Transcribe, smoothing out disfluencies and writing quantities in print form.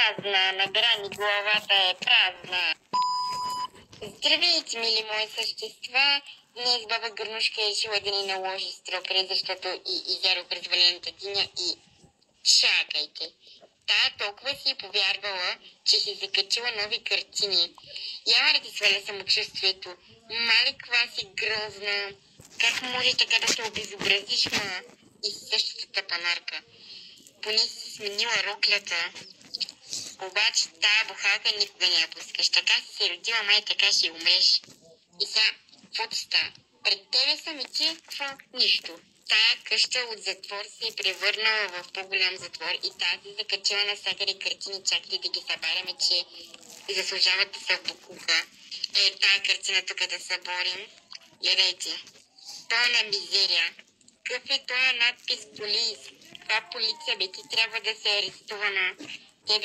празна, на грани главата е празна. Здравейте, мили мои същества! Днес баба Гърнушка е решила да ни наложи стропре, защото и изяро през валената диня и... Чакайте! Тая толкова си е повярвала, че си закачила нови картини. Яла да ти сваля самочувствието. Мале, каква си грозна. Как може така да се обезобразиш, ма? И същата панарка. Поне си сменила роклята. Обаче тая бухалка никога не я пускаш. Така си се родила, май така ще умреш. И сега, каквото става? Пред тебе съм и ти, какво? Нищо. Тая къща от затвор се е превърнала в по-голям затвор и тази закачила навсякъде картини, чакайте да ги събаряме, че заслужават да са в букука. Тая картина тук да съборим. Гледайте. Пълна мизерия. Какъв е този надпис полис? Каква полиция, бе? Ти трябва да се арестувана. Тебе